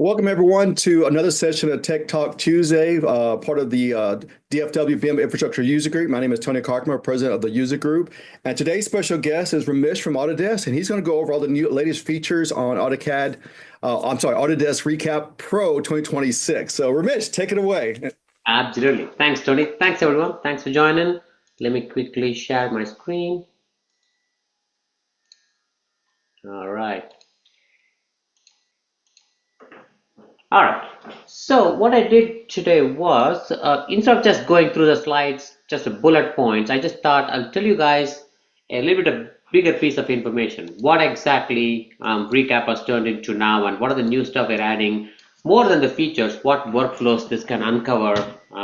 Welcome everyone to another session of Tech Talk Tuesday, part of the DFWBIUG Infrastructure User Group. My name is Tony Karkmer, president of the user group. And today's special guest is Ramesh from Autodesk, and he's going to go over all the latest features on Autodesk ReCap Pro 2026. So Ramesh, take it away. Absolutely. Thanks, Tony. Thanks, everyone. Thanks for joining. Let me quickly share my screen. All right. All right. So what I did today was, instead of just going through the slides, just the bullet points, I just thought I'll tell you guys a little bit of bigger piece of information. What exactly ReCap has turned into now, and what are the new stuff we're adding? More than the features, what workflows this can uncover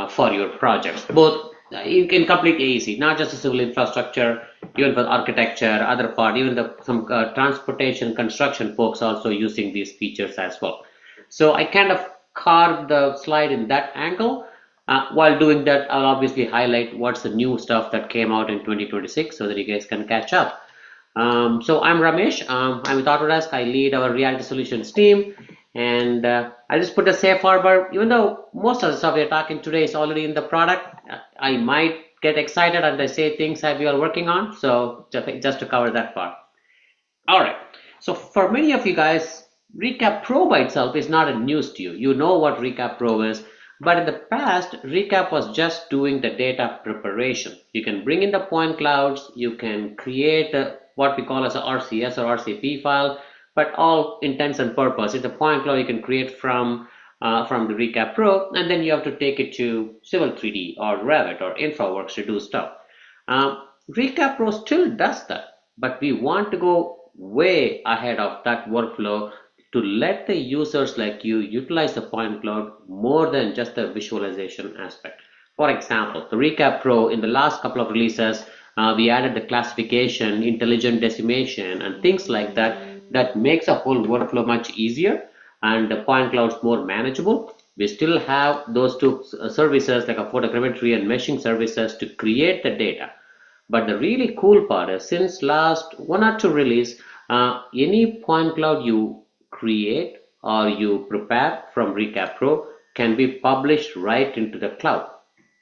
for your projects, both in complete AEC, not just the civil infrastructure, even for architecture, other part, even some transportation construction folks also using these features as well. So I kind of carved the slide in that angle. While doing that, I'll obviously highlight what's the new stuff that came out in 2026 so that you guys can catch up. So I'm Ramesh. I'm with Autodesk. I lead our reality solutions team. And I just put a safe harbor. Even though most of the stuff we're talking today is already in the product, I might get excited and I say things that we are working on. So just to cover that part. All right. So for many of you guys, ReCap Pro by itself is not a news to you. You know what ReCap Pro is. But in the past, ReCap was just doing the data preparation. You can bring in the point clouds. You can create what we call as a RCS or RCP file. But all intents and purpose, it's a point cloud you can create from the ReCap Pro, and then you have to take it to Civil 3D or Revit or InfraWorks to do stuff. ReCap Pro still does that, but we want to go way ahead of that workflow to let the users like you utilize the point cloud more than just the visualization aspect. For example, the ReCap Pro in the last couple of releases, we added the classification, intelligent decimation, and things like that. That makes a whole workflow much easier and the point clouds more manageable. We still have those two services like a photogrammetry and meshing services to create the data. But the really cool part is since last one or two release, any point cloud you create or you prepare from ReCap Pro can be published right into the cloud.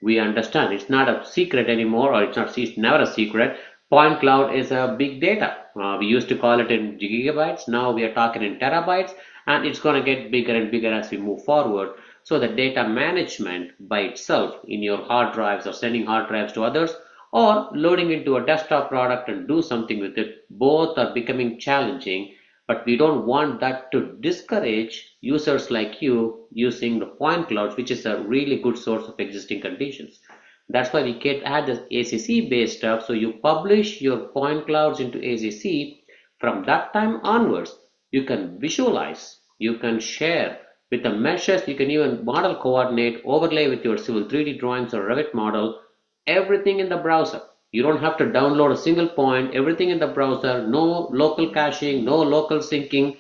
We understand it's not a secret anymore, or it's never a secret. Point cloud is a big data. We used to call it in gigabytes. Now we are talking in terabytes, and it's going to get bigger and bigger as we move forward. So the data management by itself in your hard drives or sending hard drives to others or loading into a desktop product and do something with it, both are becoming challenging. But we don't want that to discourage users like you using the point clouds, which is a really good source of existing conditions. That's why we can add this ACC based stuff. So you publish your point clouds into ACC. From that time onwards, you can visualize, you can share with the meshes, you can even model coordinate, overlay with your Civil 3D drawings or Revit model, everything in the browser. You don't have to download a single point, everything in the browser, no local caching, no local syncing,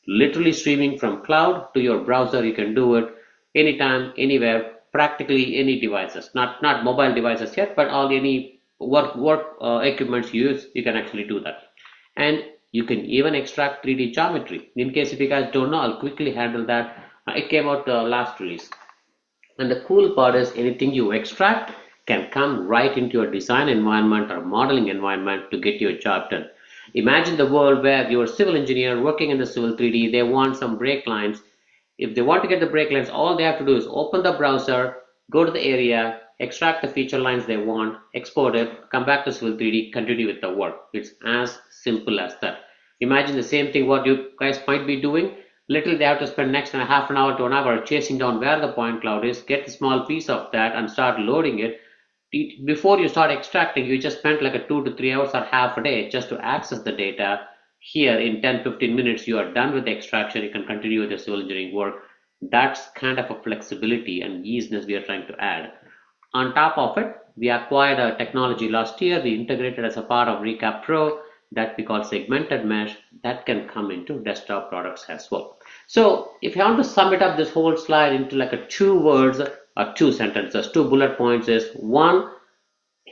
literally streaming from cloud to your browser. You can do it anytime, anywhere, practically any devices, not mobile devices yet, but all any work equipments you use, you can actually do that. And you can even extract 3D geometry. In case if you guys don't know, I'll quickly handle that. It came out the last release. And the cool part is anything you extract can come right into your design environment or modeling environment to get your job done. Imagine the world where you're a civil engineer working in the Civil 3D, they want some brake lines. If they want to get the brake lines, all they have to do is open the browser, go to the area, extract the feature lines they want, export it, come back to Civil 3D, continue with the work. It's as simple as that. Imagine the same thing what you guys might be doing. Literally they have to spend next half an hour to an hour chasing down where the point cloud is, get a small piece of that and start loading it. Before you start extracting, you just spent like a 2 to 3 hours or half a day just to access the data. Here in 10-15 minutes you are done with the extraction. You can continue with your civil engineering work. That's kind of a flexibility and easiness we are trying to add. On top of it, we acquired a technology last year. We integrated as a part of ReCap Pro that we call segmented mesh that can come into desktop products as well. So if you want to sum it up this whole slide into like a 2 words or 2 sentences, 2 bullet points is one,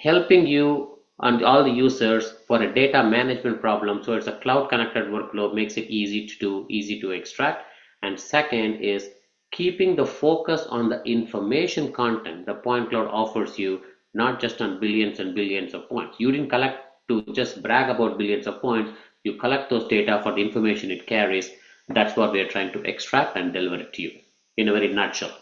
helping you and all the users for a data management problem. So it's a cloud connected workflow, makes it easy to do, easy to extract. And second is keeping the focus on the information content the point cloud offers you, not just on billions and billions of points. You didn't collect to just brag about billions of points. You collect those data for the information it carries. That's what we are trying to extract and deliver it to you in a very nutshell.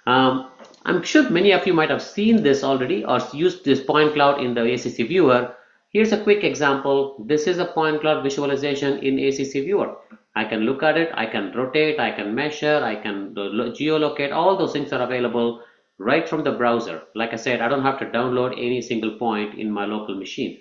I'm sure many of you might have seen this already or used this point cloud in the ACC viewer. Here's a quick example. This is a point cloud visualization in ACC viewer. I can look at it, I can rotate, I can measure, I can geolocate. All those things are available right from the browser. Like I said, I don't have to download any single point in my local machine.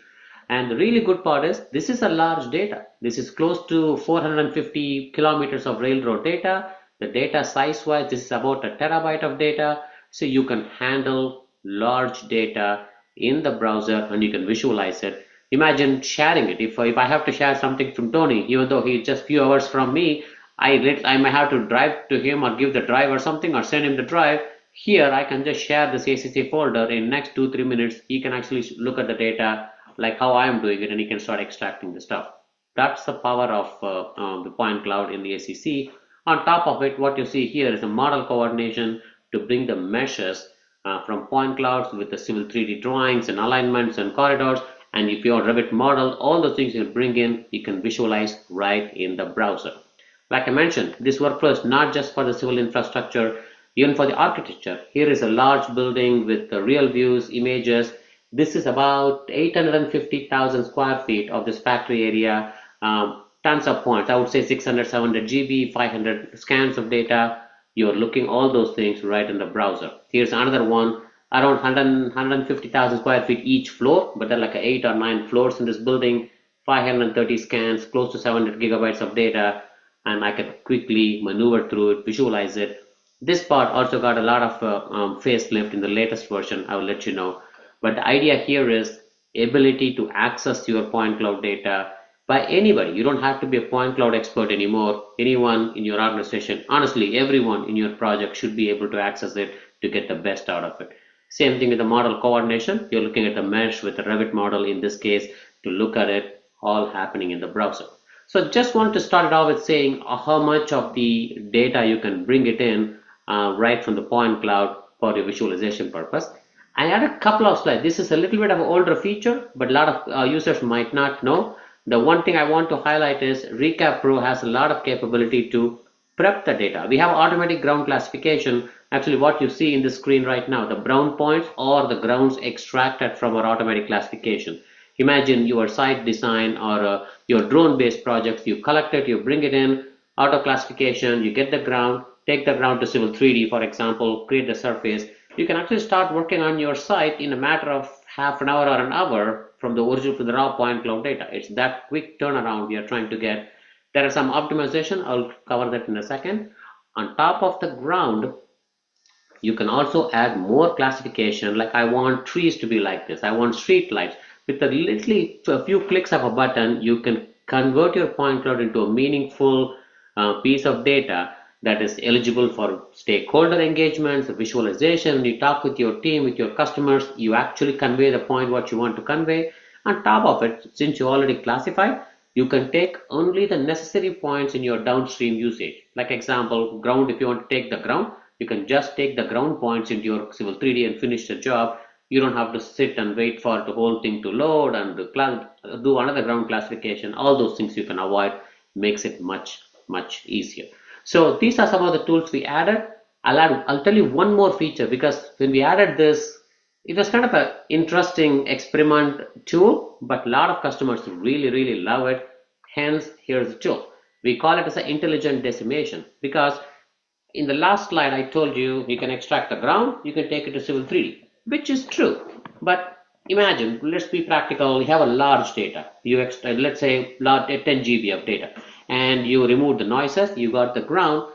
And the really good part is this is a large data. This is close to 450 kilometers of railroad data. The data size wise, this is about a terabyte of data. So you can handle large data in the browser and you can visualize it. Imagine sharing it. If I have to share something from Tony, even though he's just few hours from me, I might have to drive to him or give the drive or something or send him the drive. Here I can just share this ACC folder. In next 2-3 minutes he can actually look at the data like how I am doing it, and he can start extracting the stuff. That's the power of the point cloud in the ACC. On top of it, what you see here is a model coordination to bring the meshes from point clouds with the civil 3D drawings and alignments and corridors. And if you're Revit model, all the things you bring in, you can visualize right in the browser. Like I mentioned, this workflow is not just for the civil infrastructure, even for the architecture. Here is a large building with the real views, images. This is about 850,000 square feet of this factory area. Tons of points. I would say 600, 700 GB, 500 scans of data. You're looking all those things right in the browser. Here's another one, around 150,000 square feet each floor, but there are like 8 or 9 floors in this building, 530 scans, close to 700 gigabytes of data, and I can quickly maneuver through it, visualize it. This part also got a lot of facelift in the latest version. I will let you know. But the idea here is ability to access your point cloud data by anybody. You don't have to be a point cloud expert anymore. Anyone in your organization, honestly, everyone in your project should be able to access it to get the best out of it. Same thing with the model coordination. You're looking at the mesh with the Revit model in this case to look at it all happening in the browser. So just want to start it off with saying how much of the data you can bring it in right from the point cloud for your visualization purpose. I had a couple of slides. This is a little bit of an older feature, but a lot of users might not know. The one thing I want to highlight is ReCapPro has a lot of capability to prep the data. We have automatic ground classification. Actually, what you see in the screen right now, the brown points or the grounds extracted from our automatic classification. Imagine your site design or your drone-based projects. You collect it, you bring it in, auto classification, you get the ground, take the ground to Civil 3D, for example, create the surface. You can actually start working on your site in a matter of half an hour or an hour from the original to the raw point cloud data. It's that quick turnaround we are trying to get. There are some optimization. I'll cover that in a second. On top of the ground, you can also add more classification. Like I want trees to be like this. I want street lights. With a few clicks of a button, you can convert your point cloud into a meaningful piece of data that is eligible for stakeholder engagements, visualization. When you talk with your team, with your customers, you actually convey the point what you want to convey. On top of it, since you already classified, you can take only the necessary points in your downstream usage. Like example, ground, if you want to take the ground, you can just take the ground points into your Civil 3D and finish the job. You don't have to sit and wait for the whole thing to load and do another ground classification. All those things you can avoid, makes it much easier. So these are some of the tools we added. I'll tell you one more feature, because when we added this, it was kind of an interesting experiment tool, but a lot of customers really love it. Hence, here's the tool. We call it as an intelligent decimation, because in the last slide I told you you can extract the ground, you can take it to Civil 3D, which is true. But imagine, let's be practical, you have a large data. Let's say 10 GB of data, and you remove the noises, you got the ground,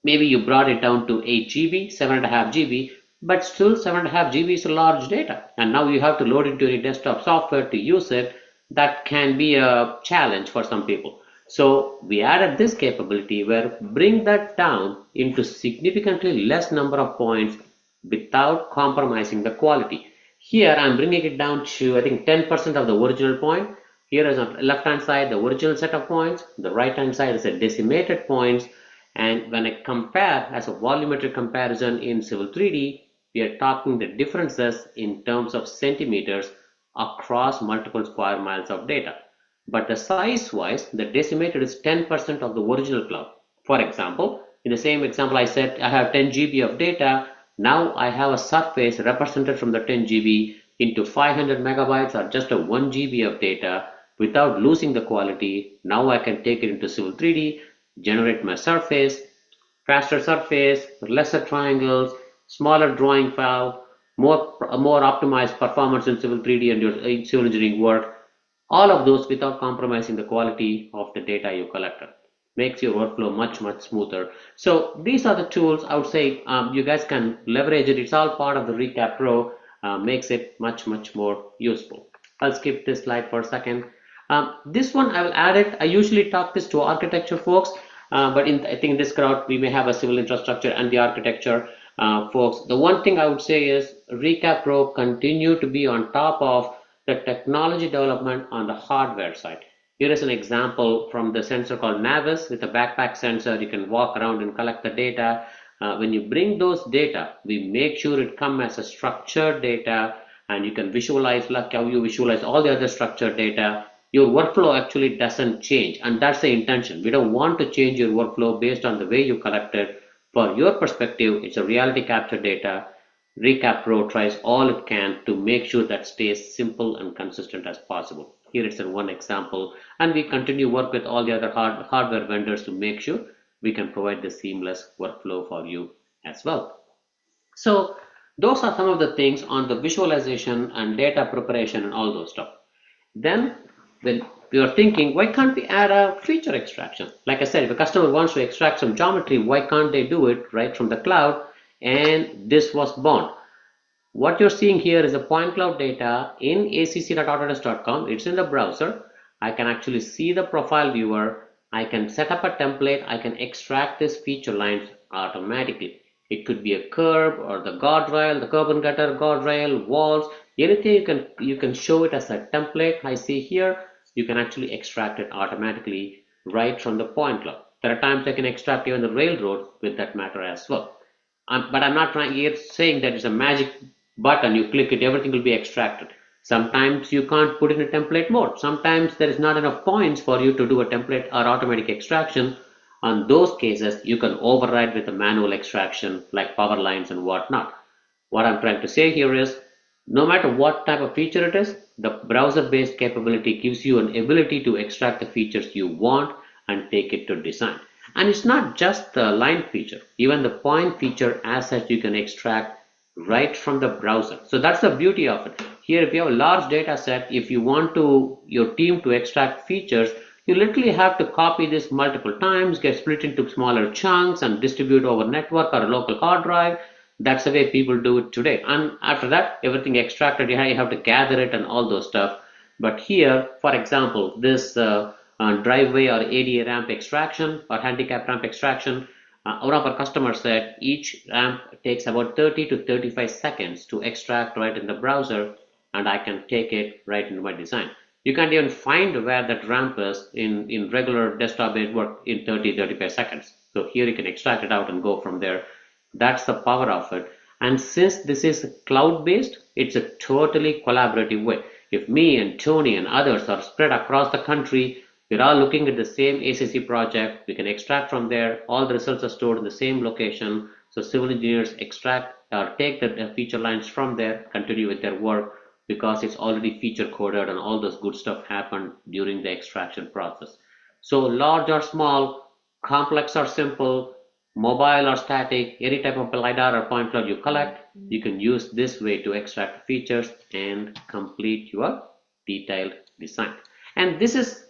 maybe you brought it down to 8 GB, 7.5 GB, but still 7.5 GB is a large data, and now you have to load it to your desktop software to use it. That can be a challenge for some people. So we added this capability where bring that down into significantly less number of points without compromising the quality. Here I'm bringing it down to, I think, 10% of the original point. Here is on the left hand side the original set of points, the right hand side is a decimated points, And when I compare as a volumetric comparison in Civil 3D, we are talking the differences in terms of centimeters across multiple square miles of data. But the size wise, the decimated is 10% of the original cloud. For example, in the same example I said I have 10 GB of data. Now I have a surface represented from the 10 GB into 500 megabytes or just a 1 GB of data without losing the quality. Now I can take it into Civil 3D, generate my surface, faster surface, lesser triangles, smaller drawing file, more optimized performance in Civil 3D and your civil engineering work. All of those without compromising the quality of the data you collected. Makes your workflow much smoother. So these are the tools I would say you guys can leverage it. It's all part of the ReCap Pro. Makes it much more useful. I'll skip this slide for a second. This one I will add it. I usually talk this to architecture folks, but I think in this crowd we may have a civil infrastructure and the architecture folks. The one thing I would say is ReCap Pro continue to be on top of the technology development on the hardware side. Here is an example from the sensor called Navis with a backpack sensor. You can walk around and collect the data. When you bring those data, we make sure it comes as a structured data, and you can visualize like how you visualize all the other structured data. Your workflow actually doesn't change, and that's the intention. We don't want to change your workflow based on the way you collect it. For your perspective, it's a reality capture data. ReCap Pro tries all it can to make sure that stays simple and consistent as possible. Here it's one example, and we continue work with all the other hardware vendors to make sure we can provide the seamless workflow for you as well. So those are some of the things on the visualization and data preparation and all those stuff. Then when we are thinking, why can't we add a feature extraction? Like I said, if a customer wants to extract some geometry, why can't they do it right from the cloud? And this was born. What you're seeing here is a point cloud data in acc.autodesk.com. It's in the browser. I can actually see the profile viewer. I can set up a template. I can extract these feature lines automatically. It could be a curb or the guardrail, the curb and gutter, guardrail, walls, anything you can show it as a template. I see here, you can actually extract it automatically right from the point cloud. There are times I can extract even the railroad with that matter as well. But I'm not saying that it's a magic button, you click it, everything will be extracted. Sometimes you can't put in a template mode. Sometimes there is not enough points for you to do a template or automatic extraction. On those cases, you can override with a manual extraction like power lines and whatnot. What I'm trying to say here is, no matter what type of feature it is, the browser-based capability gives you an ability to extract the features you want and take it to design. And it's not just the line feature, even the point feature as such you can extract right from the browser. So that's the beauty of it. Here, if you have a large data set, if you want your team to extract features, you literally have to copy this multiple times, get split into smaller chunks and distribute over network or a local hard drive. That's the way people do it today. And after that, everything extracted, you have to gather it and all those stuff. But here, for example, this driveway or ADA ramp extraction or handicap ramp extraction, one of our customers said each ramp takes about 30 to 35 seconds to extract right in the browser, and I can take it right into my design. You can't even find where that ramp is in regular desktop-based work in 30-35 seconds. So here you can extract it out and go from there. That's the power of it. And since this is cloud-based, it's a totally collaborative way. If me and Tony and others are spread across the country, we're all looking at the same ACC project. We can extract from there. All the results are stored in the same location. So civil engineers extract or take the feature lines from there, continue with their work, because it's already feature coded and all this good stuff happened during the extraction process. So large or small, complex or simple, mobile or static, any type of LiDAR or point cloud you collect, you can use this way to extract features and complete your detailed design. And this is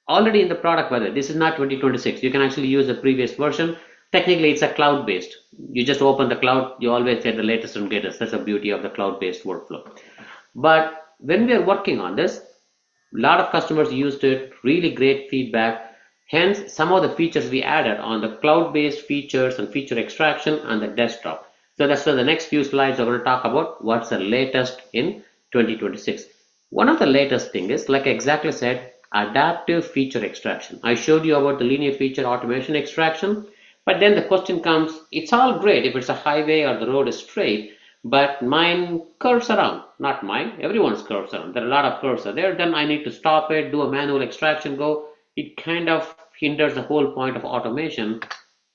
already in the product, by the way. This is not 2026. You can actually use the previous version. Technically, it's a cloud-based. You just open the cloud, you always get the latest and greatest. That's the beauty of the cloud-based workflow. But when we are working on this, a lot of customers used it, really great feedback. Hence, some of the features we added on the cloud-based features and feature extraction on the desktop. So that's why the next few slides are going to talk about what's the latest in 2026. One of the latest thing is, like I exactly said, adaptive feature extraction. I showed you about the linear feature automation extraction. But then the question comes, it's all great if it's a highway or the road is straight, but mine curves around. Not mine, everyone's curves around. There are a lot of curves are there. Then I need to stop it, do a manual extraction, go. It kind of hinders the whole point of automation.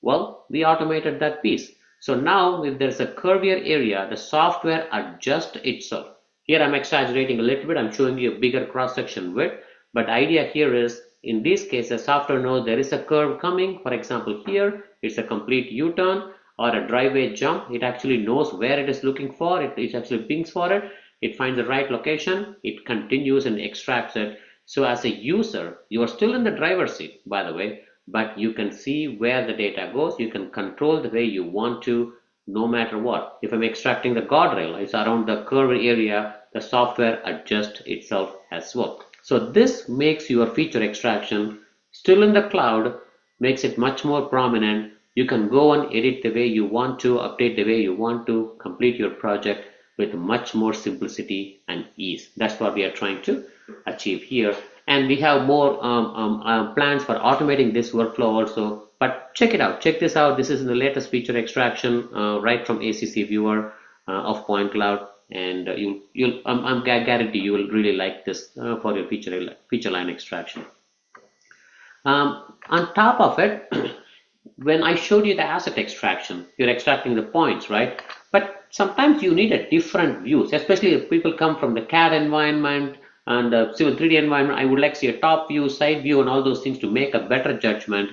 Well, we automated that piece. So now if there's a curvier area, the software adjusts itself. Here I'm exaggerating a little bit. I'm showing you a bigger cross-section width. But the idea here is, in this case, the software knows there is a curve coming. For example, here it's a complete U-turn or a driveway jump. It actually knows where it is looking for. It actually pings for it. It finds the right location. It continues and extracts it. So as a user, you are still in the driver's seat, by the way, but you can see where the data goes. You can control the way you want to, no matter what. If I'm extracting the guardrail, it's around the curved area, the software adjusts itself as well. So this makes your feature extraction still in the cloud, makes it much more prominent. You can go and edit the way you want to, update the way you want to, complete your project with much more simplicity and ease. That's what we are trying to achieve here. And we have more plans for automating this workflow also. But check it out. Check this out. This is in the latest feature extraction right from ACC Viewer of Point Cloud. And I'm guarantee you will really like this for your feature line extraction. On top of it, when I showed you the asset extraction, you're extracting the points, right? But sometimes you need a different views, especially if people come from the CAD environment and the Civil 3D environment. I would like to see a top view, side view, and all those things to make a better judgment.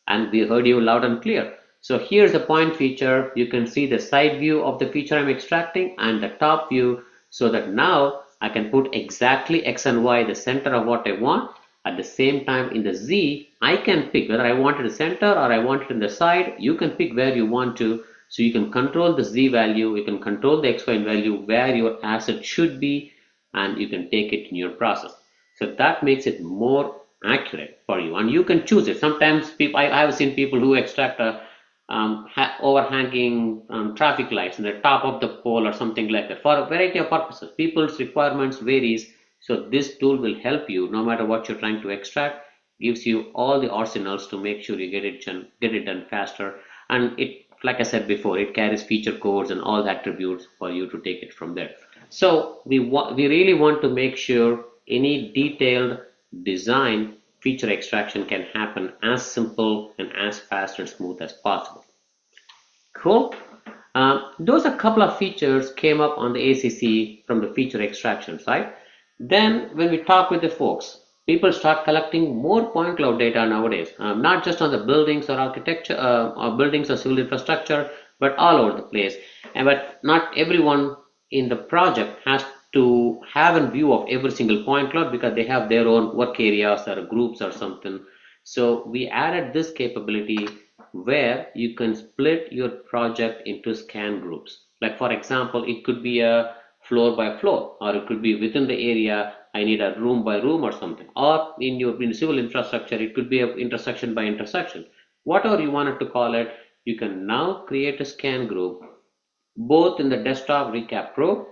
And we heard you loud and clear. So here's the point feature. You can see the side view of the feature I'm extracting and the top view, so that now I can put exactly X and Y, the center of what I want. At the same time, in the Z, I can pick whether I want it in the center or I want it in the side. You can pick where you want to. So you can control the Z value, you can control the XY value, where your asset should be, and you can take it in your process. So that makes it more accurate for you, and you can choose it. Sometimes people, I have seen people who extract a overhanging traffic lights in the top of the pole or something like that for a variety of purposes. People's requirements varies. So this tool will help you no matter what you're trying to extract, gives you all the arsenals to make sure you get it done faster. And it, like I said before, it carries feature codes and all the attributes for you to take it from there. So we really want to make sure any detailed design feature extraction can happen as simple and as fast and smooth as possible. Cool. Those a couple of features came up on the ACC from the feature extraction side. Then when we talk with the folks, people start collecting more point cloud data nowadays, not just on the buildings or architecture or buildings or civil infrastructure, but all over the place. But not everyone in the project has to have a view of every single point cloud because they have their own work areas or groups or something. So we added this capability where you can split your project into scan groups. Like for example, it could be a floor by floor, or it could be within the area. I need a room by room or something, or in civil infrastructure, it could be an intersection by intersection. Whatever you wanted to call it, you can now create a scan group both in the desktop ReCap Pro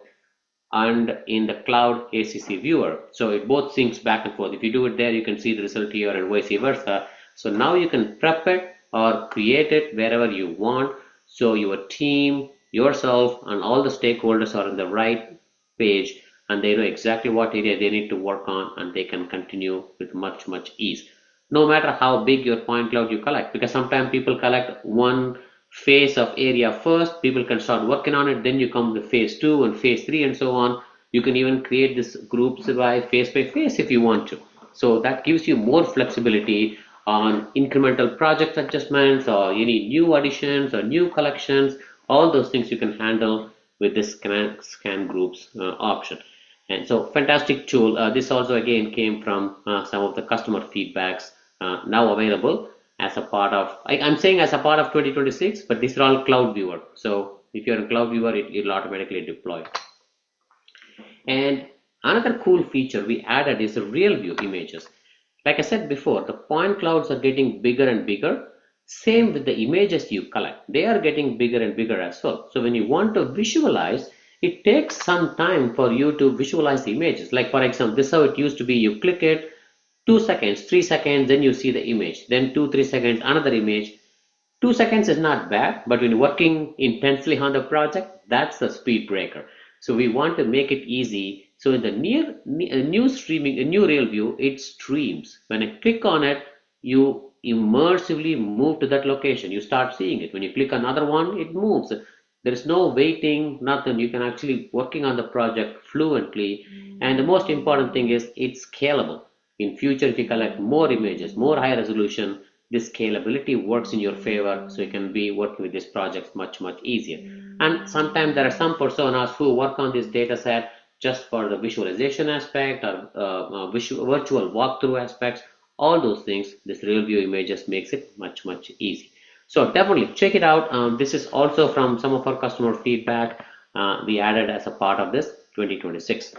and in the cloud ACC viewer. So it both syncs back and forth. If you do it there, you can see the result here and vice versa. So now you can prep it or create it wherever you want. So your team, yourself, and all the stakeholders are on the right page, and they know exactly what area they need to work on, and they can continue with much ease. No matter how big your point cloud you collect, because sometimes people collect one phase of area first, people can start working on it, then you come to phase 2 and phase 3 and so on. You can even create this groups by phase if you want to. So that gives you more flexibility on incremental project adjustments or any new additions or new collections. All those things you can handle with this scan groups option. And so fantastic tool. This also again came from some of the customer feedbacks now available as a part of, I'm saying as a part of 2026, but these are all cloud viewer. So if you're in cloud viewer, it'll automatically deploy. And another cool feature we added is the real view images. Like I said before, the point clouds are getting bigger and bigger. Same with the images you collect. They are getting bigger and bigger as well. So when you want to visualize, it takes some time for you to visualize the images. Like for example, this is how it used to be. You click it, 2 seconds, 3 seconds, then you see the image. Then 2-3 seconds, another image. 2 seconds is not bad, but when you're working intensely on the project, that's the speed breaker. So we want to make it easy. So in the new streaming, a new real view, it streams. When I click on it, you immersively move to that location. You start seeing it. When you click another one, it moves. There is no waiting, nothing. You can actually working on the project fluently. And the most important thing is it's scalable. In future, if you collect more images, more high resolution, this scalability works in your favor, so you can be working with these projects much easier. And sometimes there are some personas who work on this data set just for the visualization aspect or virtual walkthrough aspects. All those things, this real view images makes it much easy. So definitely check it out. This is also from some of our customer feedback we added as a part of this 2026.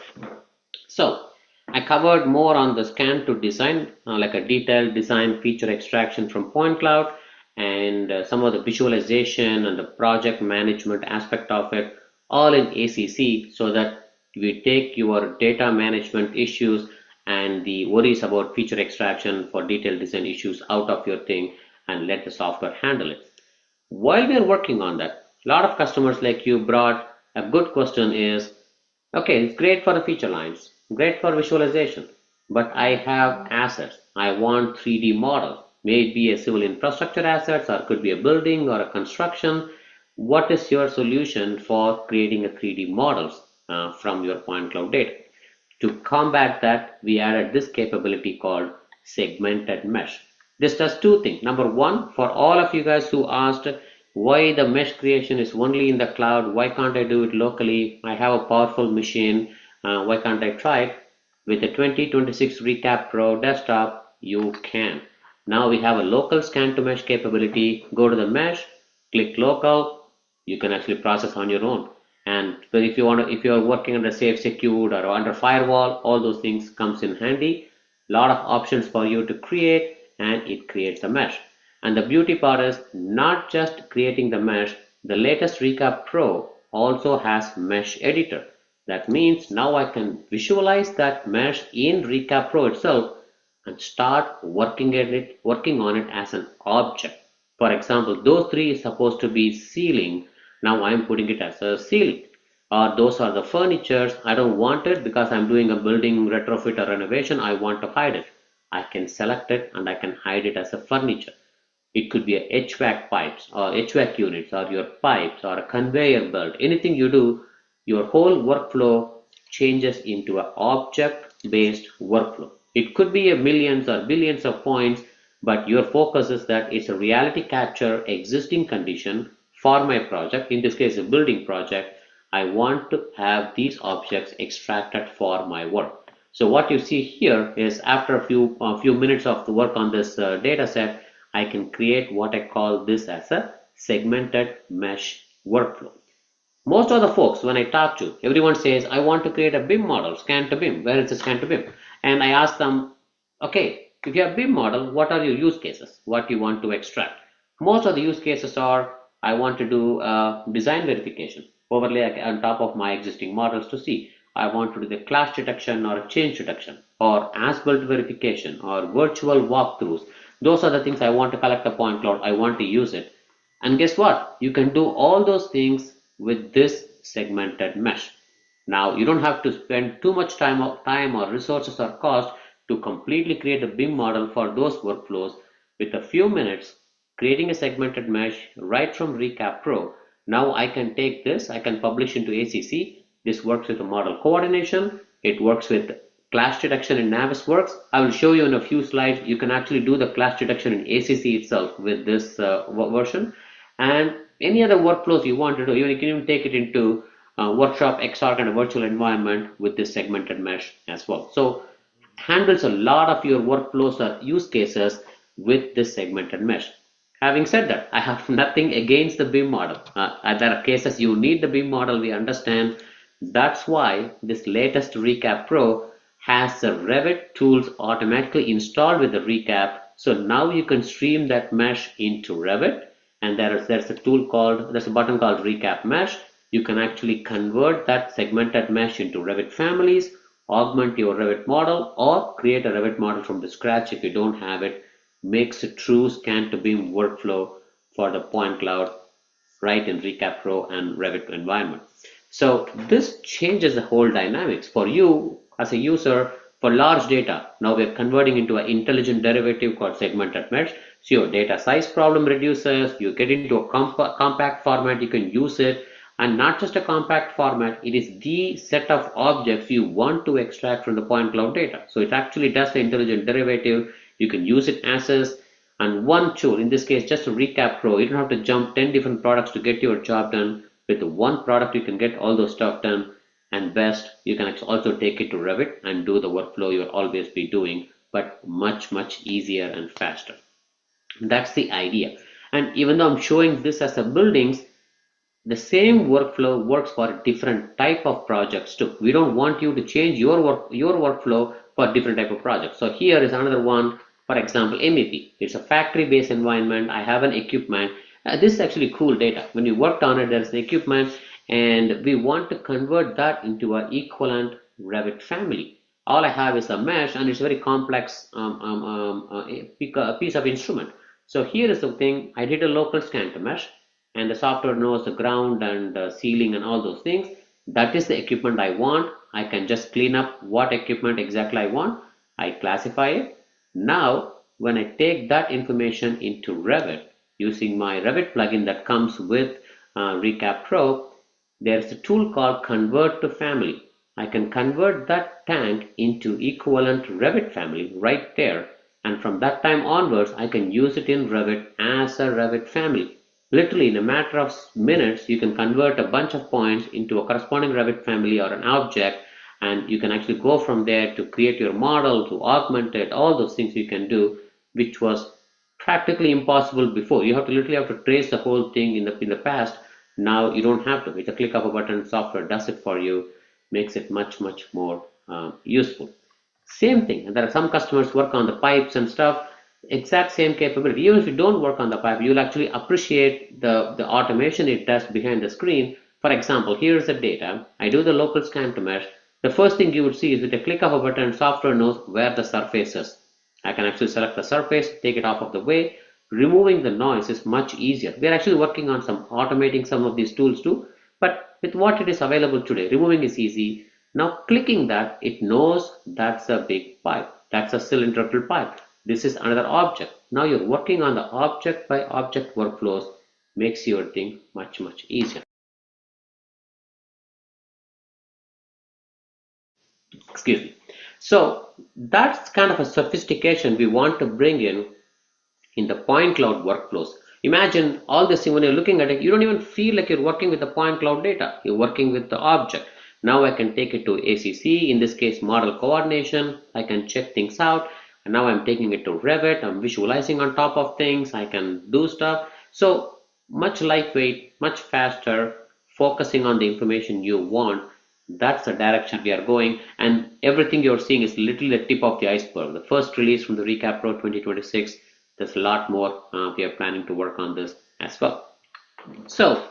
So I covered more on the scan to design, like a detailed design feature extraction from point cloud, and some of the visualization and the project management aspect of it, all in ACC, so that we take your data management issues and the worries about feature extraction for detailed design issues out of your thing and let the software handle it. While we are working on that, a lot of customers like you brought a good question is, okay, it's great for the feature lines, great for visualization, but I have assets. I want 3D models. May it be a civil infrastructure assets or could be a building or a construction. What is your solution for creating a 3D models from your point cloud data? To combat that, we added this capability called segmented mesh. This does two things. Number one, for all of you guys who asked why the mesh creation is only in the cloud, why can't I do it locally? I have a powerful machine, why can't I try it? With the 2026 ReCap Pro desktop, you can. Now we have a local scan to mesh capability. Go to the mesh, click local, you can actually process on your own. And but if you're working under safe secured or under firewall, all those things comes in handy. Lot of options for you to create, and it creates a mesh. And the beauty part is not just creating the mesh. The latest ReCap Pro also has mesh editor. That means now I can visualize that mesh in ReCap Pro itself and start working on it as an object. For example, those three is supposed to be ceiling. Now I'm putting it as a ceiling. Or those are the furnitures. I don't want it because I'm doing a building retrofit or renovation. I want to hide it. I can select it and I can hide it as a furniture. It could be a HVAC pipes or HVAC units or your pipes or a conveyor belt. Anything you do, your whole workflow changes into an object-based workflow. It could be a millions or billions of points, but your focus is that it's a reality capture existing condition for my project. In this case, a building project. I want to have these objects extracted for my work. So what you see here is after a few minutes of the work on this data set, I can create what I call this as a segmented mesh workflow. Most of the folks, when I talk to, everyone says, I want to create a BIM model, scan to BIM. Where is the scan to BIM? And I ask them, okay, if you have BIM model, what are your use cases? What you want to extract? Most of the use cases are, I want to do design verification, overlay on top of my existing models to see. I want to do the clash detection or change detection or as-built verification or virtual walkthroughs. Those are the things I want to collect a point cloud. I want to use it. And guess what? You can do all those things with this segmented mesh. Now you don't have to spend too much time or resources or cost to completely create a BIM model for those workflows. With a few minutes, creating a segmented mesh right from ReCap Pro. Now I can take this, I can publish into ACC. This works with the model coordination. It works with clash detection in Navisworks. I will show you in a few slides. You can actually do the clash detection in ACC itself with this version. And any other workflows you want to do, you can even take it into workshop, XR and a virtual environment with this segmented mesh as well. So handles a lot of your workflows or use cases with this segmented mesh. Having said that, I have nothing against the BIM model. There are cases you need the BIM model, we understand. That's why this latest ReCap Pro has the Revit tools automatically installed with the ReCap. So now you can stream that mesh into Revit, and there's a button called ReCap Mesh. You can actually convert that segmented mesh into Revit families, augment your Revit model, or create a Revit model from the scratch if you don't have it. Makes a true scan to BIM workflow for the point cloud right in ReCapPro and Revit environment. So this changes the whole dynamics for you as a user. For large data, now we're converting into an intelligent derivative called segmented mesh. So your data size problem reduces, you get into a compact format, you can use it, and not just a compact format, it is the set of objects you want to extract from the point cloud data. So it actually does the intelligent derivative. You can use it as is, and one tool, in this case just a ReCapPro. You don't have to jump 10 different products to get your job done. With one product you can get all those stuff done, and best, you can also take it to Revit and do the workflow you'll always be doing, but much easier and faster. That's the idea. And even though I'm showing this as a buildings, the same workflow works for a different type of projects too. We don't want you to change your workflow for different type of projects. So here is another one. For example, MEP. It's a factory-based environment. I have an equipment. This is actually cool data. When we worked on it, there's the equipment, and we want to convert that into an equivalent Revit family. All I have is a mesh, and it's a very complex piece of instrument. So here is the thing. I did a local scan to mesh, and the software knows the ground and ceiling and all those things. That is the equipment I want. I can just clean up what equipment exactly I want. I classify it. Now, when I take that information into Revit, using my Revit plugin that comes with ReCapPro, there's a tool called Convert to Family. I can convert that tank into equivalent Revit family right there. And from that time onwards, I can use it in Revit as a Revit family. Literally, in a matter of minutes, you can convert a bunch of points into a corresponding Revit family or an object, and you can actually go from there to create your model, to augment it, all those things you can do, which was practically impossible before. You literally have to trace the whole thing in the past. Now you don't have to. With a click of a button, software does it for you, makes it much more useful. Same thing, and there are some customers work on the pipes and stuff. Exact same capability. Even if you don't work on the pipe, you'll actually appreciate the automation it does behind the screen. For example, here's the data. I do the local scan to mesh. The first thing you would see is with a click of a button, software knows where the surface is. I can actually select the surface, take it off of the way. Removing the noise is much easier. We are actually working on automating some of these tools too, but with what it is available today, removing is easy. Now clicking that, it knows that's a big pipe. That's a cylindrical pipe. This is another object. Now you're working on the object by object workflows, makes your thing much easier. Excuse me. So that's kind of a sophistication we want to bring in the point cloud workflows. Imagine all this when you're looking at it, you don't even feel like you're working with the point cloud data. You're working with the object. Now I can take it to ACC, in this case model coordination. I can check things out, and now I'm taking it to Revit. I'm visualizing on top of things. I can do stuff. So much lightweight, much faster, focusing on the information you want. That's the direction we are going, and everything you're seeing is literally the tip of the iceberg. The first release from the ReCapPro 2026. There's a lot more. We are planning to work on this as well. So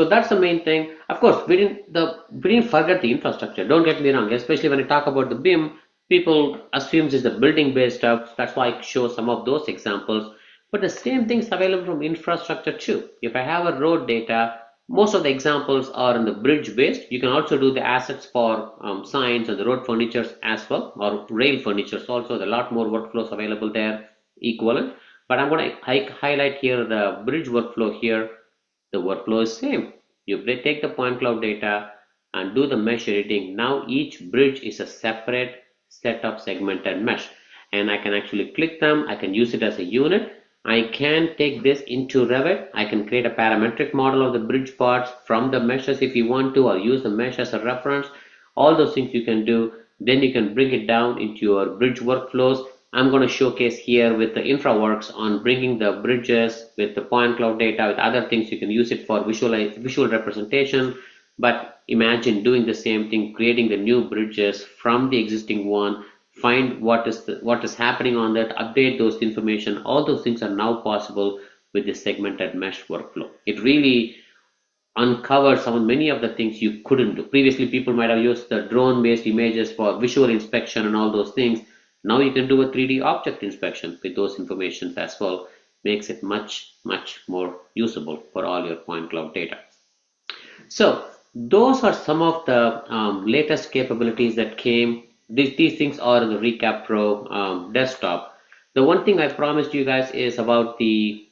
that's the main thing. Of course, we didn't forget the infrastructure. Don't get me wrong. Especially when I talk about the BIM, people assume it's the building-based stuff. That's why I show some of those examples. But the same thing is available from infrastructure too. If I have a road data, most of the examples are in the bridge-based. You can also do the assets for signs and the road furnitures as well, or rail furnitures also. There are a lot more workflows available there, equivalent. But I'm going to highlight here the bridge workflow here. The workflow is same. You take the point cloud data and do the mesh editing. Now each bridge is a separate set of segmented mesh, and I can actually click them. I can use it as a unit. I can take this into Revit. I can create a parametric model of the bridge parts from the meshes if you want to, or use the mesh as a reference. All those things you can do. Then you can bring it down into your bridge workflows. I'm going to showcase here with the InfraWorks on bringing the bridges with the point cloud data, with other things. You can use it for visual representation. But imagine doing the same thing, creating the new bridges from the existing one, find what is happening on that, update those information. All those things are now possible with this segmented mesh workflow. It really uncovers many of the things you couldn't do. Previously, people might have used the drone-based images for visual inspection and all those things. Now you can do a 3D object inspection with those informations as well. makes it much more usable for all your point cloud data. So those are some of the latest capabilities that came. These things are in the ReCap Pro desktop. The one thing I promised you guys is about the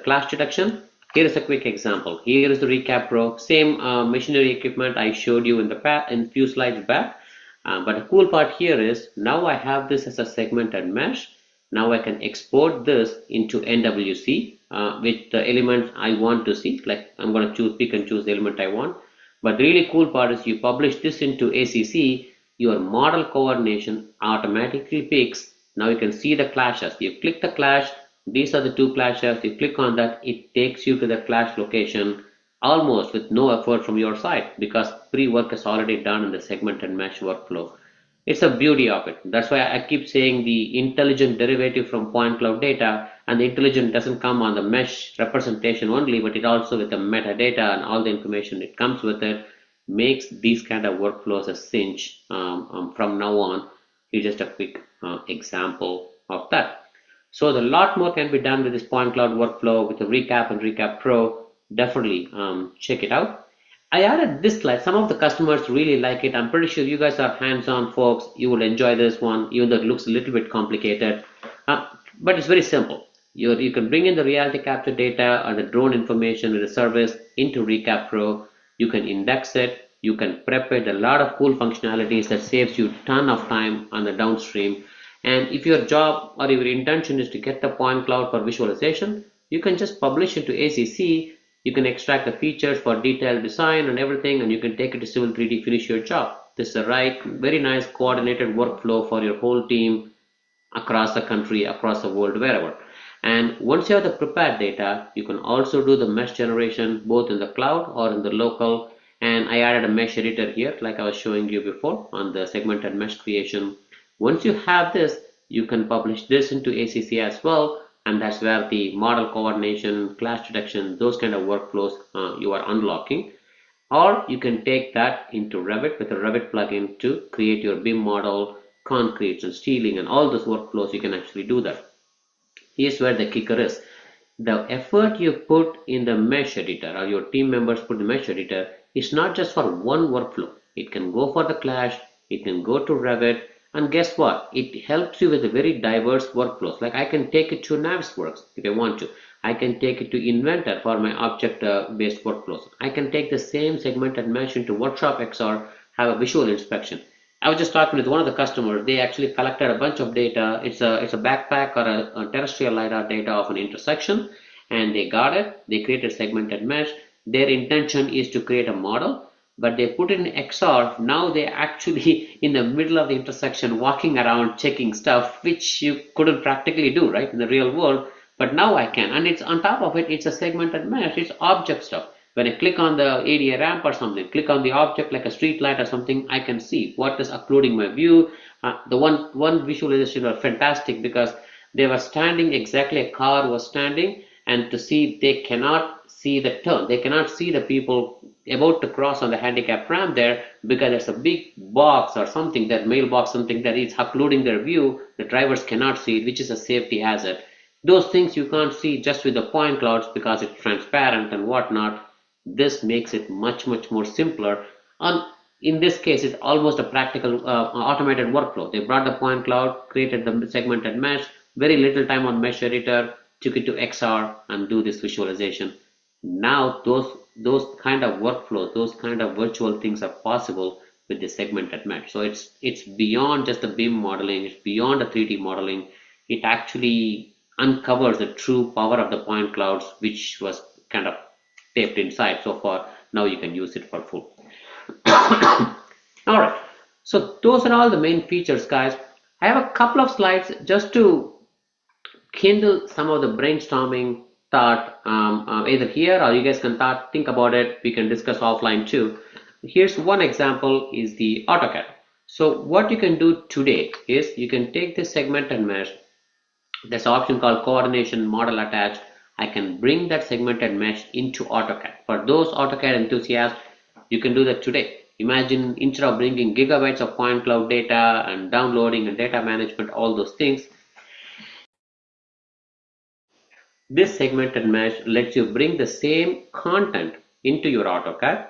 clash detection. Here is a quick example. Here is the ReCap Pro, same machinery equipment I showed you in in few slides back. But the cool part here is now I have this as a segmented mesh. Now I can export this into NWC with the element I want to see. Like I'm going to pick and choose the element I want. But the really cool part is you publish this into ACC, your model coordination automatically picks. Now you can see the clashes. You click the clash. These are the two clashes. You click on that. It takes you to the clash location almost with no effort from your side because pre-work is already done in the segment and mesh workflow. It's a beauty of it. That's why I keep saying the intelligent derivative from point cloud data, and the intelligent doesn't come on the mesh representation only, but it also with the metadata and all the information it comes with it makes these kind of workflows a cinch from now on. Here's just a quick example of that. So a lot more can be done with this point cloud workflow with the ReCap and ReCap Pro. Definitely check it out. I added this slide. Some of the customers really like it. I'm pretty sure you guys are hands-on folks. You will enjoy this one, even though it looks a little bit complicated. But it's very simple. You can bring in the reality capture data or the drone information with the service into ReCap Pro. You can index it. You can prep it. A lot of cool functionalities that saves you a ton of time on the downstream. And if your job or your intention is to get the point cloud for visualization, you can just publish it to ACC. You can extract the features for detailed design and everything, and you can take it to Civil 3D, finish your job. This is the right, very nice coordinated workflow for your whole team across the country, across the world, wherever. And once you have the prepared data, you can also do the mesh generation both in the cloud or in the local. And I added a mesh editor here, like I was showing you before on the segmented mesh creation. Once you have this, you can publish this into ACC as well. And that's where the model coordination, clash detection, those kind of workflows you are unlocking. Or you can take that into Revit with a Revit plugin to create your BIM model, concretes and steeling and all those workflows. You can actually do that. Here's where the kicker is. The effort you put in the mesh editor or your team members put in the mesh editor is not just for one workflow. It can go for the clash, it can go to Revit, and guess what? It helps you with a very diverse workflows. Like I can take it to Navisworks if I want to. I can take it to Inventor for my object-based workflows. I can take the same segmented mesh into Workshop XR, have a visual inspection. I was just talking with one of the customers. They actually collected a bunch of data. It's a backpack or a terrestrial LiDAR data of an intersection, and they got it. They created segmented mesh. Their intention is to create a model, but they put it in XR. Now they actually in the middle of the intersection walking around checking stuff, which you couldn't practically do, right, in the real world. But now I can, and it's on top of it, it's a segmented mesh, it's object stuff. When I click on the ADA ramp or something, click on the object like a street light or something, I can see what is occluding my view. The one visualization was fantastic because they were standing exactly a car was standing, and to see they cannot see the turn, they cannot see the people about to cross on the handicap ramp there because there's a big box or something, that mailbox, something that is occluding their view. The drivers cannot see it, which is a safety hazard. Those things you can't see just with the point clouds because it's transparent and whatnot. This makes it much more simpler. And in this case, it's almost a practical automated workflow. They brought the point cloud, created the segmented mesh, very little time on mesh editor, took it to XR and do this visualization. Now those kind of workflows, those kind of virtual things are possible with the segmented mesh. So it's beyond just the BIM modeling, it's beyond the 3D modeling. It actually uncovers the true power of the point clouds, which was kind of taped inside so far. Now you can use it for full. All right, so those are all the main features, guys. I have a couple of slides just to kindle some of the brainstorming thought, either here or you guys can think about it. We can discuss offline too. Here's one example is the AutoCAD. So what you can do today is you can take this segment and mesh. There's an option called coordination model attached. I can bring that segmented mesh into AutoCAD. For those AutoCAD enthusiasts, you can do that today. Imagine instead of bringing gigabytes of point cloud data and downloading and data management, all those things, This segmented mesh lets you bring the same content into your AutoCAD.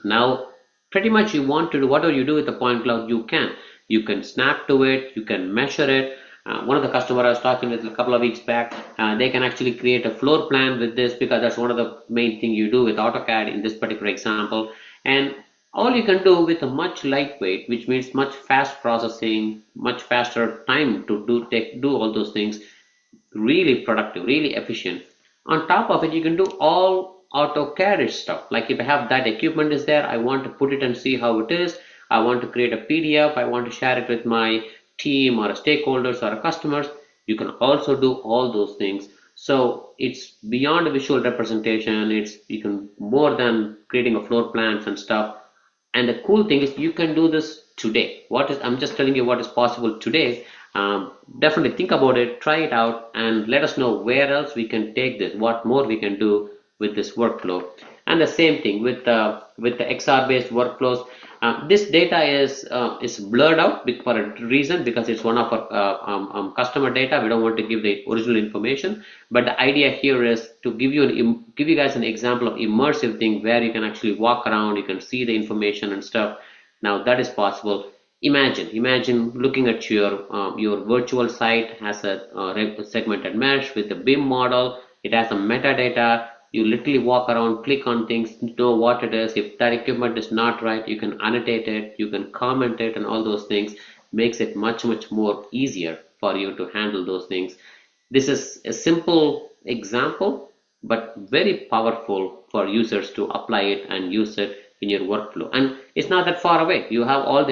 Now, pretty much you want to do whatever you do with the point cloud, you can. You can snap to it, you can measure it. One of the customer I was talking with a couple of weeks back, they can actually create a floor plan with this because that's one of the main thing you do with AutoCAD in this particular example. And all you can do with a much lightweight, which means much fast processing, much faster time to do all those things, really productive, really efficient. On top of it, you can do all AutoCAD stuff. Like if I have that equipment is there, I want to put it and see how it is. I want to create a PDF. I want to share it with my team or stakeholders or customers. You can also do all those things. So it's beyond a visual representation. It's you can more than creating a floor plans and stuff. And the cool thing is you can do this today. I'm just telling you what is possible today. Definitely think about it, try it out, and let us know where else we can take this, what more we can do with this workflow. And the same thing with the XR-based workflows. This data is blurred out for a reason because it's one of our customer data. We don't want to give the original information, but the idea here is to give you guys an example of immersive thing where you can actually walk around, you can see the information and stuff. Now that is possible. Imagine looking at your virtual site has a segmented mesh with the BIM model. It has some metadata. You literally walk around, click on things, know what it is. If that equipment is not right, you can annotate it, you can comment it, and all those things makes it much more easier for you to handle those things. This is a simple example, but very powerful for users to apply it and use it in your workflow. And it's not that far away. You have all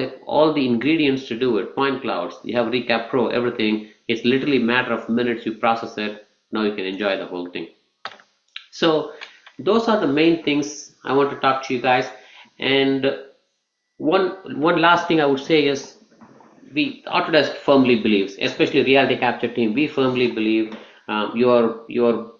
the ingredients to do it. Point clouds, you have ReCap Pro, everything. It's literally a matter of minutes. You process it. Now you can enjoy the whole thing. So those are the main things I want to talk to you guys. And one last thing I would say is Autodesk firmly believes, especially reality capture team, we firmly believe your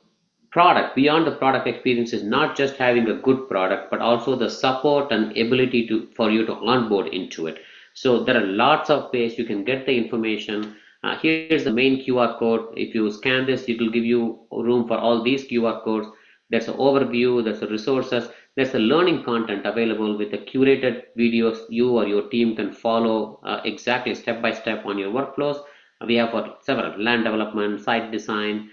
product beyond the product experience is not just having a good product, but also the support and ability for you to onboard into it. So there are lots of ways you can get the information. Here's the main QR code. If you scan this, it will give you room for all these QR codes. There's an overview, there's a resources, there's a learning content available with the curated videos you or your team can follow exactly step by step on your workflows. We have for several land development, site design,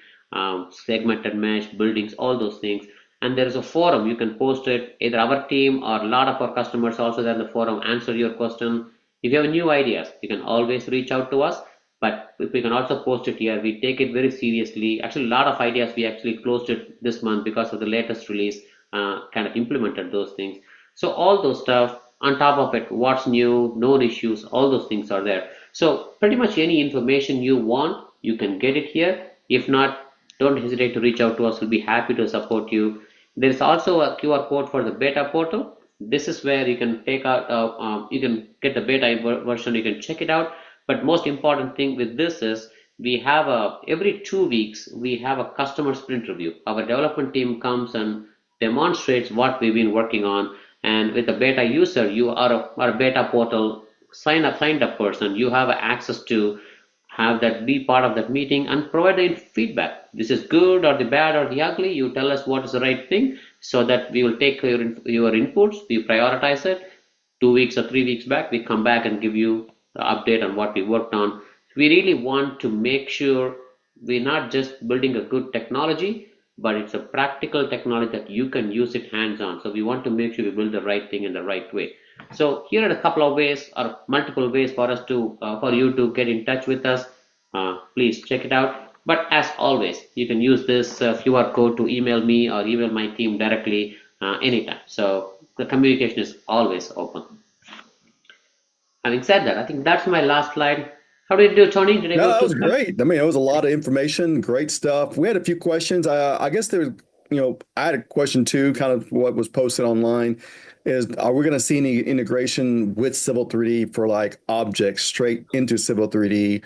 segmented mesh, buildings, all those things. And there is a forum, you can post it, either our team or a lot of our customers also there in the forum answer your question. If you have new ideas, you can always reach out to us. But if we can also post it here, we take it very seriously. Actually, a lot of ideas we actually closed it this month because of the latest release, kind of implemented those things. So all those stuff on top of it, what's new, known issues, all those things are there. So pretty much any information you want, you can get it here. If not, don't hesitate to reach out to us. We'll be happy to support you. There is also a QR code for the beta portal. This is where you can take out, you can get the beta version, you can check it out. But most important thing with this is we have every 2 weeks we have a customer sprint review. Our development team comes and demonstrates what we've been working on. And with a beta user, you are a beta portal signed up person. You have access to have that be part of that meeting and provide the feedback. This is good or the bad or the ugly. You tell us what is the right thing so that we will take your inputs, we prioritize it. 2 weeks or 3 weeks back, we come back and give you the update on what we worked on. We really want to make sure we're not just building a good technology, but it's a practical technology that you can use it hands-on. So we want to make sure we build the right thing in the right way. So here are a couple of ways or multiple ways for us to for you to get in touch with us. Please check it out. But as always, you can use this QR code to email me or email my team directly anytime. So the communication is always open. Having said that, I think that's my last slide. How did you do, Tony? Did I No, go that too was fast? great. I mean, it was a lot of information, great stuff. We had a few questions. I guess there was, I had a question too, kind of what was posted online is, are we going to see any integration with Civil 3D for like objects straight into Civil 3D?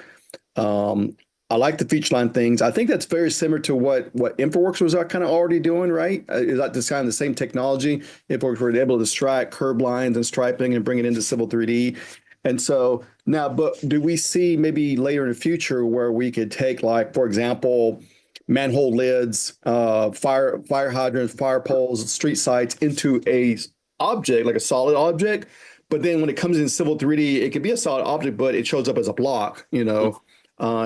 I like the feature line things. I think that's very similar to what InfraWorks was kind of already doing, right? Is that just kind of the same technology? InfraWorks were able to extract curb lines and striping and bring it into Civil 3D. And so now, but do we see maybe later in the future where we could take like, for example, manhole lids, fire hydrants, fire poles, street sites into a object, like a solid object. But then when it comes in Civil 3D, it can be a solid object, but it shows up as a block, you know.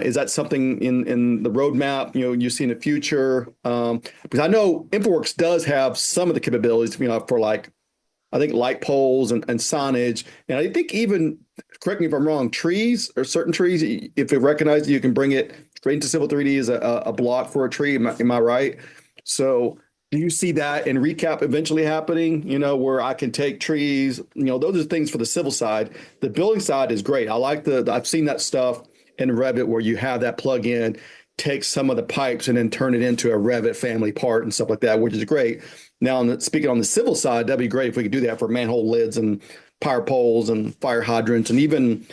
Is that something in the roadmap, you know, you see in the future? Because I know InfoWorks does have some of the capabilities, you know, for like, I think light poles and signage. And I think even, correct me if I'm wrong, trees or certain trees, if it recognizes, you can bring it straight into Civil 3D as a block for a tree. Am I right? So do you see that in ReCap eventually happening, you know, where I can take trees, you know, those are things for the civil side. The building side is great. I like I've seen that stuff in Revit where you have that plug-in, take some of the pipes and then turn it into a Revit family part and stuff like that, which is great. Now, speaking on the civil side, that'd be great if we could do that for manhole lids and power poles and fire hydrants and even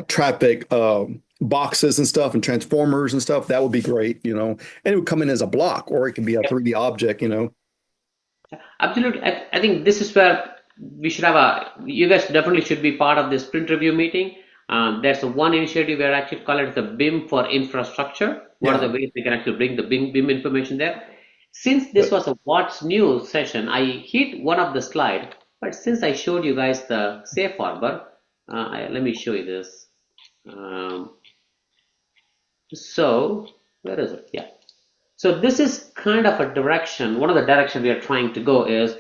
traffic boxes and stuff and transformers and stuff. That would be great, you know. And it would come in as a block, or it can be a 3D object, you know. Absolutely. I think this is where we should have you guys definitely should be part of this sprint review meeting. There's one initiative where I actually call it the BIM for infrastructure. What are the ways we can actually bring the BIM information there? Since this was a what's new session, I hit one of the slide, but since I showed you guys the safe harbor, let me show you this. So where is it? Yeah. So this is kind of a direction. One of the directions we are trying to go is,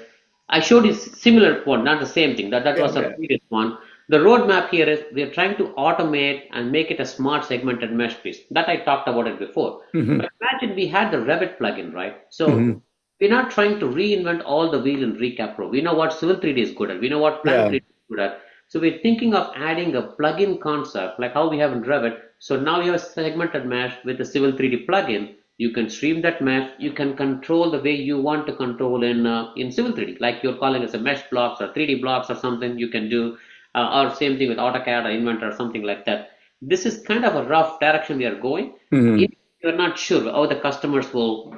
I showed you similar one, not the same thing. That was a previous one. The roadmap here is we are trying to automate and make it a smart segmented mesh piece. That I talked about it before. But imagine we had the Revit plugin, right? So we're not trying to reinvent all the wheel in ReCap Pro. We know what Civil 3D is good at. We know what Plan 3D is good at. So we're thinking of adding a plugin concept like how we have in Revit. So now you have a segmented mesh with the Civil 3D plugin. You can stream that mesh. You can control the way you want to control in Civil 3D, like you're calling as a mesh blocks or 3D blocks or something you can do, or same thing with AutoCAD or Inventor or something like that. This is kind of a rough direction we are going. If you're not sure how the customers will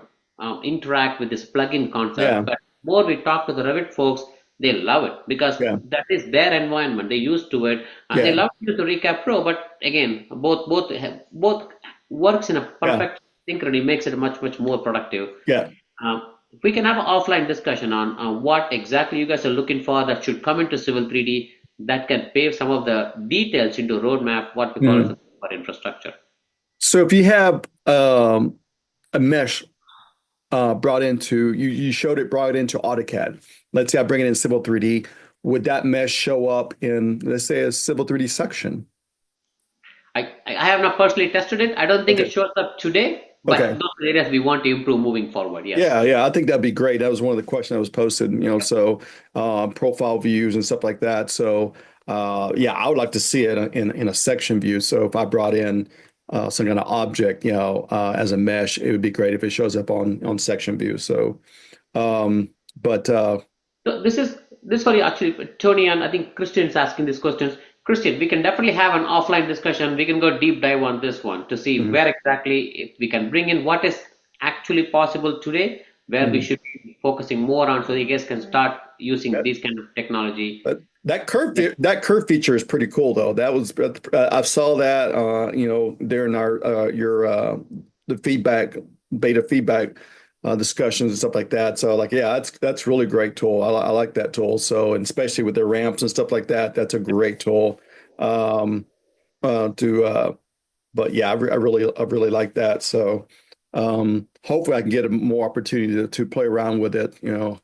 interact with this plugin concept, but more we talk to the Revit folks, they love it because that is their environment. They're used to it. They love to use the ReCap Pro, but again, both works in a perfect synchrony, makes it much more productive. If we can have an offline discussion on what exactly you guys are looking for that should come into Civil 3D, that can pave some of the details into roadmap, what we call as for infrastructure. So if you have a mesh brought into, you showed it brought into AutoCAD. Let's say I bring it in Civil 3D. Would that mesh show up in, let's say, a Civil 3D section? I have not personally tested it. I don't think it shows up today, but those are areas we want to improve moving forward. Yes. Yeah. I think that'd be great. That was one of the questions that was posted, you know, so profile views and stuff like that. So I would like to see it in a section view. So if I brought in some kind of object, you know, as a mesh, it would be great if it shows up on section view. So, so this is for you actually, Tony, and I think Christian's asking these questions. Christian, we can definitely have an offline discussion. We can go deep dive on this one to see where exactly if we can bring in what is actually possible today, where we should be focusing more on, so you guys can start using these kind of technology. But that curve feature is pretty cool, though. That was I saw that you know, during our the beta feedback discussions and stuff like that. So like, that's really great tool. I like that tool. So, and especially with the ramps and stuff like that, that's a great tool. But yeah, I really like that. So hopefully I can get more opportunity to play around with it. You know,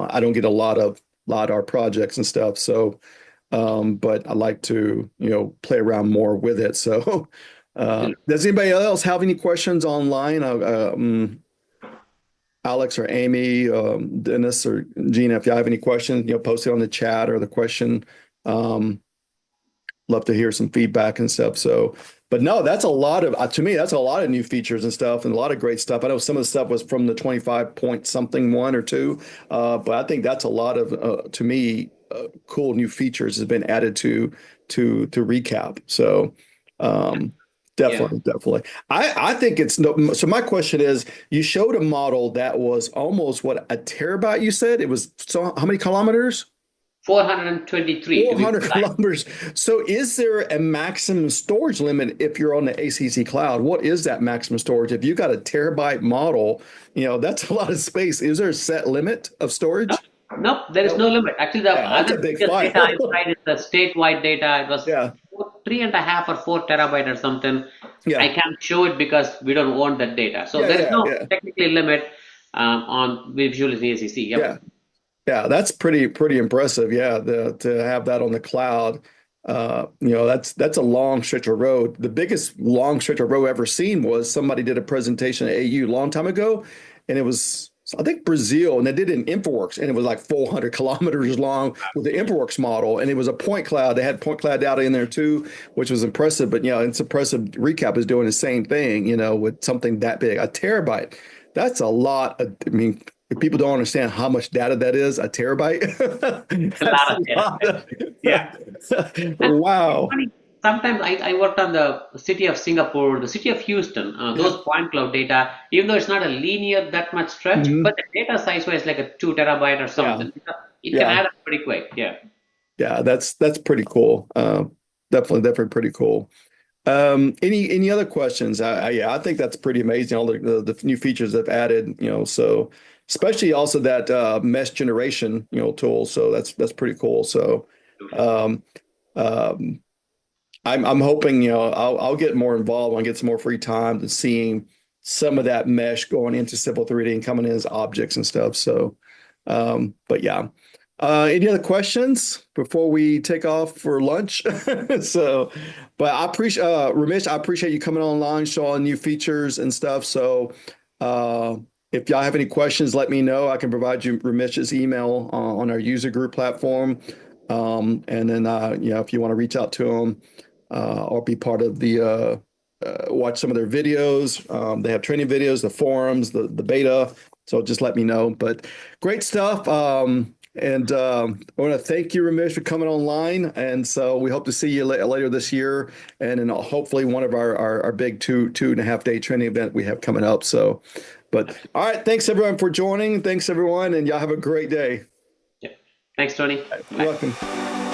I don't get a lot of our projects and stuff. So, but I like to, you know, play around more with it. So, does anybody else have any questions online? Alex or Amy, Dennis or Gina, if you have any questions, you know, post it on the chat or the question. Love to hear some feedback and stuff. So, but no, that's a lot of, to me, that's a lot of new features and stuff and a lot of great stuff. I know some of the stuff was from the 25 point something 1 or 2, but I think that's a lot of, to me, cool new features has been added to ReCap. So, Definitely. I think it's no. So my question is, you showed a model that was almost what, a terabyte, you said? It was, so how many kilometers? 423 to be 400 precise. kilometers. So is there a maximum storage limit if you're on the ACC cloud? What is that maximum storage? If you got a terabyte model, that's a lot of space. Is there a set limit of Nope, storage? nope, there is No. no limit. Actually, the Yeah, that's other a big biggest data I file. tried is the statewide data. It was Yeah. 3.5 or 4 terabyte or something. I Yeah. can't show it because we don't own that data. So Yeah. there is Yeah. no Yeah. technically limit on Visual ACC. Yep. Yeah. Yeah, that's pretty impressive. Yeah, to have that on the cloud, that's a long stretch of road. The biggest long stretch of road I ever seen was somebody did a presentation at AU a long time ago, and it was I think Brazil, and they did it in InfraWorks, and it was like 400 kilometers long with the InfraWorks model, and it was a point cloud. They had point cloud data in there too, which was impressive. But it's impressive. ReCap is doing the same thing, with something that big, a terabyte. That's a lot. I mean, if people don't understand how much data that is, a terabyte, A that's lot a of data. lot. Yeah. And it's Wow. funny, sometimes I worked on the city of Singapore, the city of Houston, Yeah. those point cloud data, even though it's not a linear that much stretch, Hmm. but the data size wise like a 2 terabyte or Yeah. something. It can Yeah. add up pretty quick. Yeah. Yeah. That's pretty cool. Definitely pretty cool. Any other questions? Yeah, I think that's pretty amazing. All the new features they've added, so especially also that mesh generation, tool. So that's pretty cool. So um, um, I'm hoping, I'll get more involved when I get some more free time to seeing some of that mesh going into Civil 3D and coming in as objects and stuff. So, but yeah. Any other questions before we take off for lunch? So, but I appreciate Ramesh, I appreciate you coming online, showing new features and stuff. So, uh, if y'all have any questions, let me know. I can provide you Ramesh's email on our user group platform. And then, if you want to reach out to him or be part of the watch some of their videos. They have training videos, the forums, the beta. So just let me know. But great stuff. And I want to thank you, Ramesh, for coming online. And so we hope to see you later this year, and then hopefully one of our big 2.5 day training event we have coming up. So, but all right, thanks everyone for joining. Thanks everyone, and y'all have a great day. Yeah. Thanks, Tony. You're Bye. welcome.